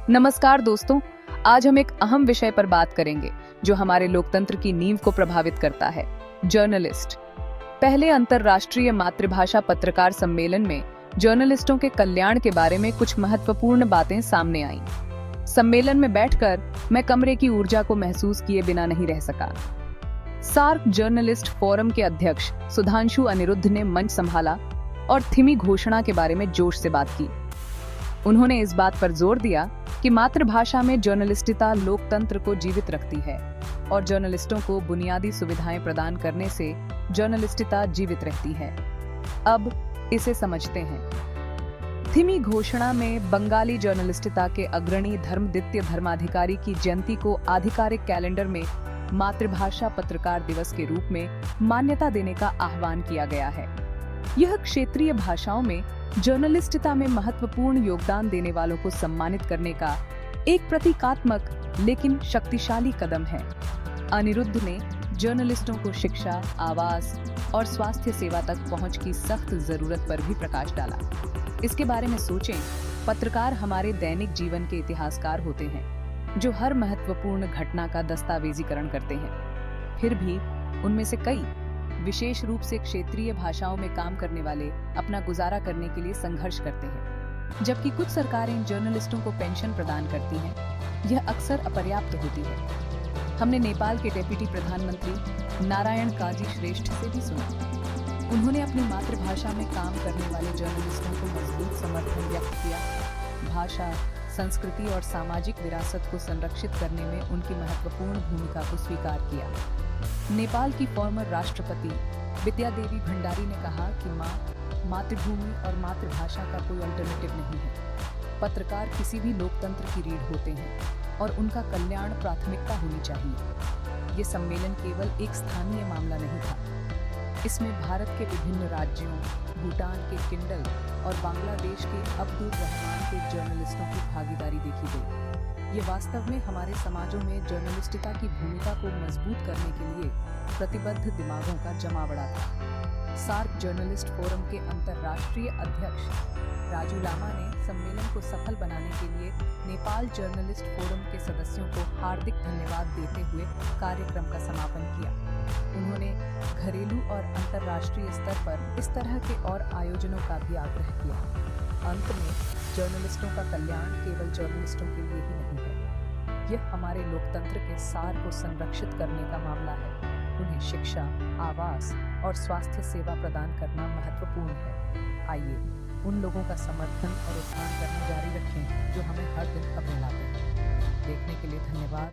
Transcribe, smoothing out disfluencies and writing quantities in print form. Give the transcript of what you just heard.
नमस्कार दोस्तों, आज हम एक अहम विषय पर बात करेंगे जो हमारे लोकतंत्र की नींव को प्रभावित करता है, जर्नलिस्ट। पहले अंतर्राष्ट्रीय मातृभाषा पत्रकार सम्मेलन में जर्नलिस्टों के कल्याण के बारे में कुछ महत्वपूर्ण बातें सामने आईं। सम्मेलन में बैठकर मैं कमरे की ऊर्जा को महसूस किए बिना नहीं रह सका। सार्क जर्नलिस्ट फोरम के अध्यक्ष सुधांशु अनिरुद्ध ने मंच संभाला और थिमी घोषणा के बारे में जोश से बात की। उन्होंने इस बात पर जोर दिया कि मातृभाषा में जर्नलिस्टिता लोकतंत्र को जीवित रखती है और जर्नलिस्टों को बुनियादी सुविधाएं प्रदान करने से जर्नलिस्टिता जीवित रहती है। अब इसे समझते हैं। थिमी घोषणा में बंगाली जर्नलिस्टिता के अग्रणी धर्मदित्य धर्माधिकारी की जयंती को आधिकारिक कैलेंडर में मातृभाषा पत्रकार दिवस के रूप में मान्यता देने का आह्वान किया गया है। यह क्षेत्रीय भाषाओं में जर्नलिस्टिता में महत्वपूर्ण योगदान देने वालों को सम्मानित करने का एक प्रतीकात्मक लेकिन शक्तिशाली कदम है। अनिरुद्ध ने जर्नलिस्टों को शिक्षा, आवास और स्वास्थ्य सेवा तक पहुंच की सख्त जरूरत पर भी प्रकाश डाला। इसके बारे में सोचें, पत्रकार हमारे दैनिक जीवन के इतिहासकार होते हैं जो हर महत्वपूर्ण घटना का दस्तावेजीकरण करते हैं। फिर भी उनमें से कई, विशेष रूप से क्षेत्रीय भाषाओं में काम करने वाले, अपना गुजारा करने के लिए संघर्ष करते हैं। जबकि कुछ सरकारें जर्नलिस्टों को पेंशन प्रदान करती हैं, यह अक्सर अपर्याप्त होती है। हमने नेपाल के डेप्यूटी प्रधानमंत्री नारायण काजी श्रेष्ठ से भी सुना। उन्होंने अपनी मातृभाषा में काम करने वाले जर्नलिस्टों को मजबूत समर्थन व्यक्त किया। भाषा, संस्कृति और सामाजिक विरासत को संरक्षित करने में उनकी महत्वपूर्ण भूमिका को स्वीकार किया। नेपाल की फॉर्मर राष्ट्रपति विद्या देवी भंडारी ने कहा कि मातृभूमि और मातृभाषा का कोई अल्टरनेटिव नहीं है। पत्रकार किसी भी लोकतंत्र की रीढ़ होते हैं और उनका कल्याण प्राथमिकता होनी चाहिए। ये सम्मेलन केवल एक स्थानीय मामला नहीं था। इसमें भारत के विभिन्न राज्यों, भूटान के किंडल और बांग्लादेश के अब्दुल रहमान के जर्नलिस्टों की भागीदारी देखी गई। ये वास्तव में हमारे समाजों में जर्नलिस्टिता की भूमिका को मजबूत करने के लिए प्रतिबद्ध दिमागों का जमावड़ा था। सार्क जर्नलिस्ट फोरम के अंतर्राष्ट्रीय अध्यक्ष राजू लामा ने सम्मेलन को सफल बनाने के लिए नेपाल जर्नलिस्ट फोरम के सदस्यों को हार्दिक धन्यवाद देते हुए कार्यक्रम का समापन किया। उन्होंने घरेलू और अंतर्राष्ट्रीय स्तर पर इस तरह के और आयोजनों का भी आग्रह किया। अंत में जर्नलिस्टों का कल्याण केवल जर्नलिस्टों के लिए ही नहीं है, यह हमारे लोकतंत्र के सार को संरक्षित करने का मामला है। उन्हें शिक्षा, आवास और स्वास्थ्य सेवा प्रदान करना महत्वपूर्ण है। आइए उन लोगों का समर्थन और उत्थान करना जारी रखें जो हमें हर दिन खबरें लाते हैं। देखने के लिए धन्यवाद।